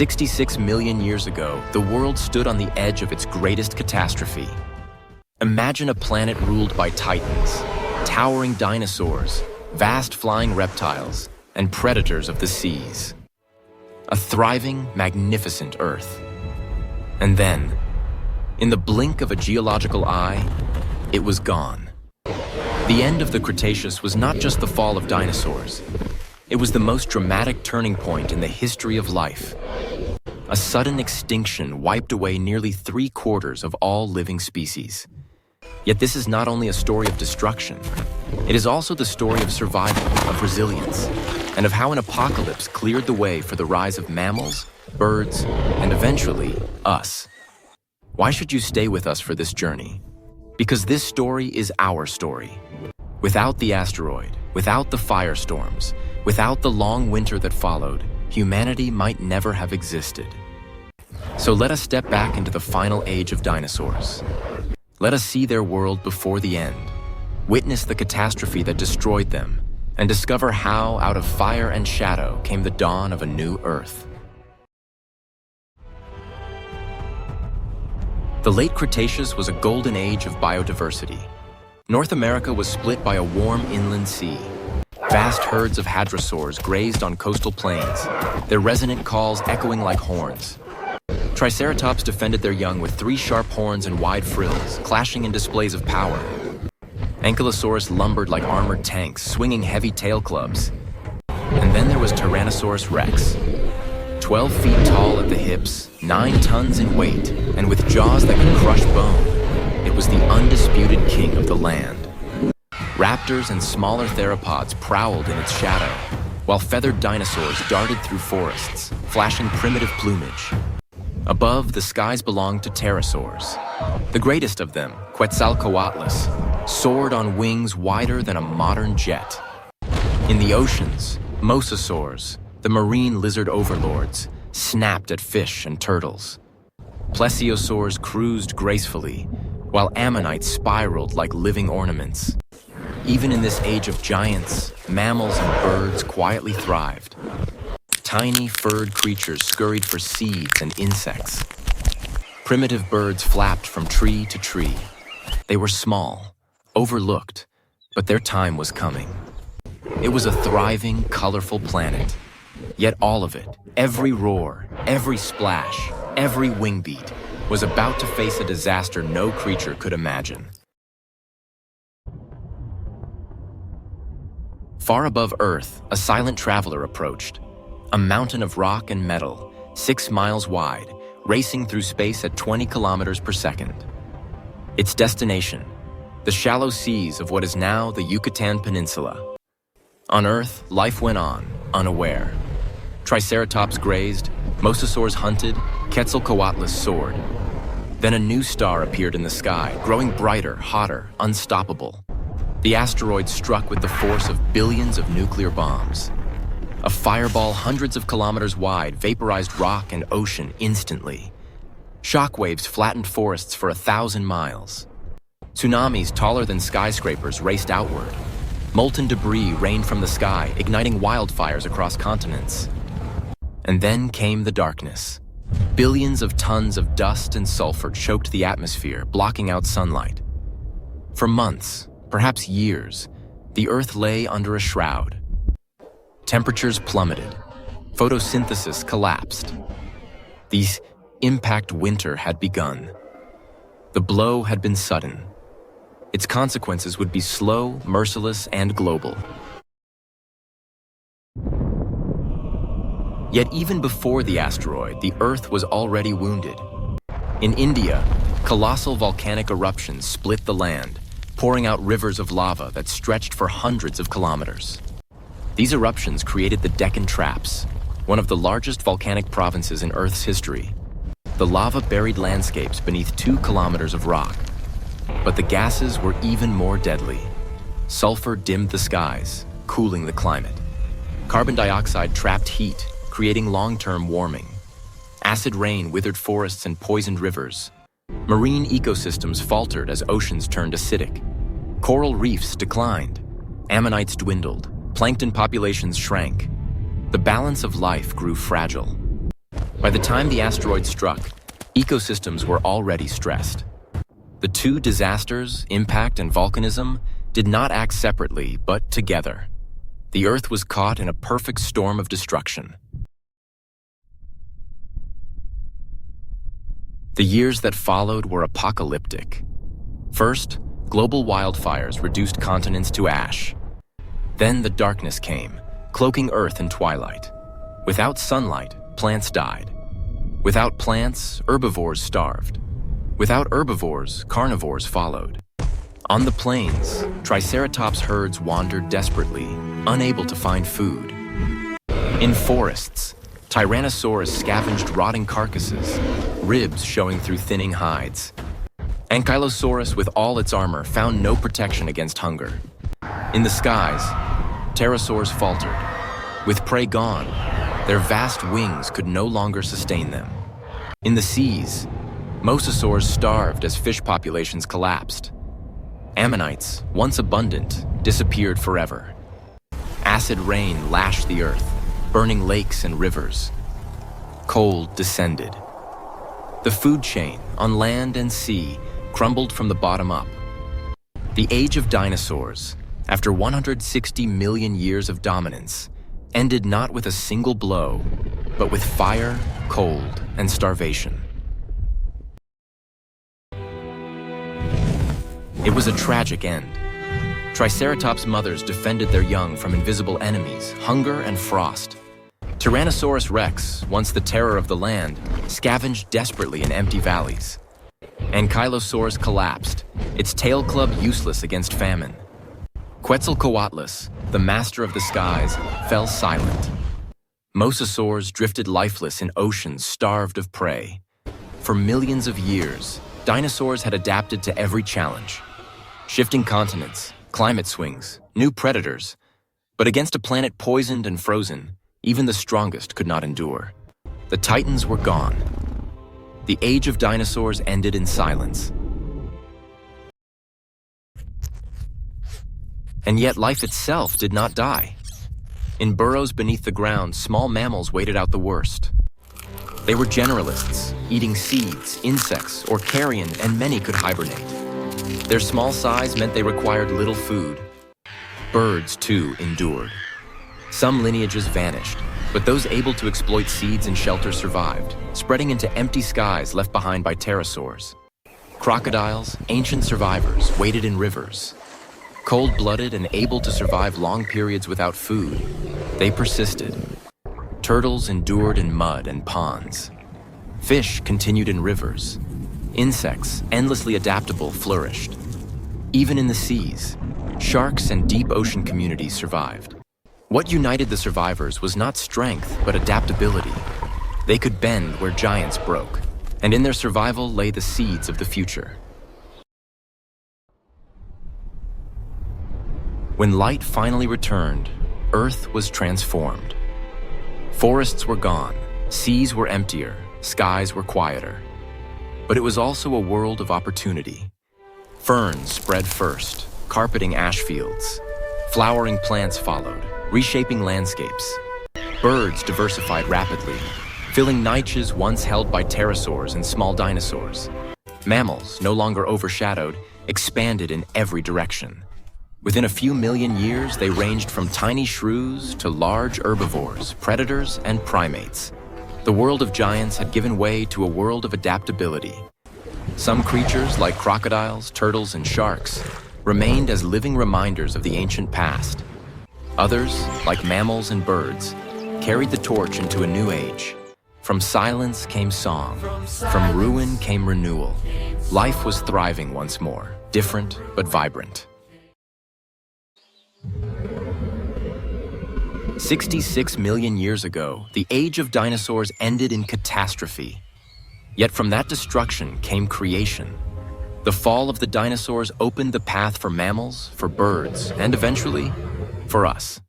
66 million years ago, the world stood on the edge of its greatest catastrophe. Imagine a planet ruled by titans, towering dinosaurs, vast flying reptiles, and predators of the seas. A thriving, magnificent Earth. And then, in the blink of a geological eye, it was gone. The end of the Cretaceous was not just the fall of dinosaurs. It was the most dramatic turning point in the history of life. A sudden extinction wiped away nearly 3/4 of all living species. Yet this is not only a story of destruction, it is also the story of survival, of resilience, and of how an apocalypse cleared the way for the rise of mammals, birds, and eventually, us. Why should you stay with us for this journey? Because this story is our story. Without the asteroid, without the firestorms, without the long winter that followed, humanity might never have existed. So let us step back into the final age of dinosaurs. Let us see their world before the end, witness the catastrophe that destroyed them, and discover how, out of fire and shadow, came the dawn of a new Earth. The Late Cretaceous was a golden age of biodiversity. North America was split by a warm inland sea. Vast herds of hadrosaurs grazed on coastal plains, their resonant calls echoing like horns. Triceratops defended their young with 3 sharp horns and wide frills, clashing in displays of power. Ankylosaurus lumbered like armored tanks, swinging heavy tail clubs. And then there was Tyrannosaurus rex. 12 feet tall at the hips, 9 tons in weight, and with jaws that could crush bone, it was the undisputed king of the land. Raptors and smaller theropods prowled in its shadow, while feathered dinosaurs darted through forests, flashing primitive plumage. Above, the skies belonged to pterosaurs. The greatest of them, Quetzalcoatlus, soared on wings wider than a modern jet. In the oceans, mosasaurs, the marine lizard overlords, snapped at fish and turtles. Plesiosaurs cruised gracefully, while ammonites spiraled like living ornaments. Even in this age of giants, mammals and birds quietly thrived. Tiny furred creatures scurried for seeds and insects. Primitive birds flapped from tree to tree. They were small, overlooked, but their time was coming. It was a thriving, colorful planet. Yet all of it, every roar, every splash, every wing beat, was about to face a disaster no creature could imagine. Far above Earth, a silent traveler approached. A mountain of rock and metal, 6 miles wide, racing through space at 20 kilometers per second. Its destination, the shallow seas of what is now the Yucatan Peninsula. On Earth, life went on, unaware. Triceratops grazed, mosasaurs hunted, Quetzalcoatlus soared. Then a new star appeared in the sky, growing brighter, hotter, unstoppable. The asteroid struck with the force of billions of nuclear bombs. A fireball hundreds of kilometers wide vaporized rock and ocean instantly. Shockwaves flattened forests for 1,000 miles. Tsunamis taller than skyscrapers raced outward. Molten debris rained from the sky, igniting wildfires across continents. And then came the darkness. Billions of tons of dust and sulfur choked the atmosphere, blocking out sunlight. For months, perhaps years, the Earth lay under a shroud. Temperatures plummeted. Photosynthesis collapsed. The impact winter had begun. The blow had been sudden. Its consequences would be slow, merciless, and global. Yet even before the asteroid, the Earth was already wounded. In India, colossal volcanic eruptions split the land, pouring out rivers of lava that stretched for hundreds of kilometers. These eruptions created the Deccan Traps, one of the largest volcanic provinces in Earth's history. The lava buried landscapes beneath 2 kilometers of rock. But the gases were even more deadly. Sulfur dimmed the skies, cooling the climate. Carbon dioxide trapped heat, creating long-term warming. Acid rain withered forests and poisoned rivers. Marine ecosystems faltered as oceans turned acidic. Coral reefs declined. Ammonites dwindled. Plankton populations shrank. The balance of life grew fragile. By the time the asteroid struck, ecosystems were already stressed. The two disasters, impact and volcanism, did not act separately, but together. The Earth was caught in a perfect storm of destruction. The years that followed were apocalyptic. First, global wildfires reduced continents to ash. Then the darkness came, cloaking Earth in twilight. Without sunlight, plants died. Without plants, herbivores starved. Without herbivores, carnivores followed. On the plains, Triceratops herds wandered desperately, unable to find food. In forests, Tyrannosaurus scavenged rotting carcasses, ribs showing through thinning hides. Ankylosaurus, with all its armor, found no protection against hunger. In the skies, pterosaurs faltered. With prey gone, their vast wings could no longer sustain them. In the seas, mosasaurs starved as fish populations collapsed. Ammonites, once abundant, disappeared forever. Acid rain lashed the earth, burning lakes and rivers. Cold descended. The food chain, on land and sea, crumbled from the bottom up. The Age of Dinosaurs, after 160 million years of dominance, ended not with a single blow, but with fire, cold, and starvation. It was a tragic end. Triceratops mothers defended their young from invisible enemies, hunger and frost. Tyrannosaurus rex, once the terror of the land, scavenged desperately in empty valleys. Ankylosaurus collapsed, its tail club useless against famine. Quetzalcoatlus, the master of the skies, fell silent. Mosasaurs drifted lifeless in oceans starved of prey. For millions of years, dinosaurs had adapted to every challenge. Shifting continents, climate swings, new predators. But against a planet poisoned and frozen, even the strongest could not endure. The titans were gone. The Age of Dinosaurs ended in silence. And yet life itself did not die. In burrows beneath the ground, small mammals waited out the worst. They were generalists, eating seeds, insects, or carrion, and many could hibernate. Their small size meant they required little food. Birds, too, endured. Some lineages vanished, but those able to exploit seeds and shelter survived, spreading into empty skies left behind by pterosaurs. Crocodiles, ancient survivors, waded in rivers. Cold-blooded and able to survive long periods without food, they persisted. Turtles endured in mud and ponds. Fish continued in rivers. Insects, endlessly adaptable, flourished. Even in the seas, sharks and deep ocean communities survived. What united the survivors was not strength, but adaptability. They could bend where giants broke, and in their survival lay the seeds of the future. When light finally returned, Earth was transformed. Forests were gone, seas were emptier, skies were quieter. But it was also a world of opportunity. Ferns spread first, carpeting ash fields. Flowering plants followed, reshaping landscapes. Birds diversified rapidly, filling niches once held by pterosaurs and small dinosaurs. Mammals, no longer overshadowed, expanded in every direction. Within a few million years, they ranged from tiny shrews to large herbivores, predators, and primates. The world of giants had given way to a world of adaptability. Some creatures, like crocodiles, turtles, and sharks, remained as living reminders of the ancient past. Others, like mammals and birds, carried the torch into a new age. From silence came song. From ruin came renewal. Life was thriving once more, different but vibrant. 66 million years ago, the Age of Dinosaurs ended in catastrophe. Yet from that destruction came creation. The fall of the dinosaurs opened the path for mammals, for birds, and eventually, for us.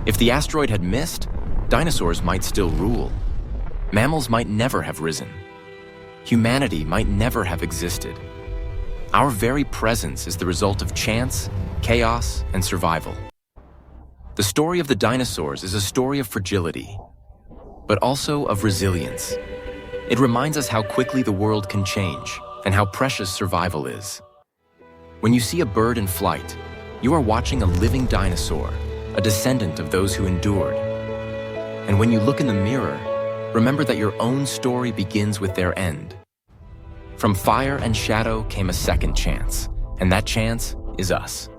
If the asteroid had missed, dinosaurs might still rule. Mammals might never have risen. Humanity might never have existed. Our very presence is the result of chance, chaos, and survival. The story of the dinosaurs is a story of fragility. but also of resilience. It reminds us how quickly the world can change and how precious survival is. When you see a bird in flight, you are watching a living dinosaur, a descendant of those who endured. And when you look in the mirror, remember that your own story begins with their end. From fire and shadow came a second chance, and that chance is us.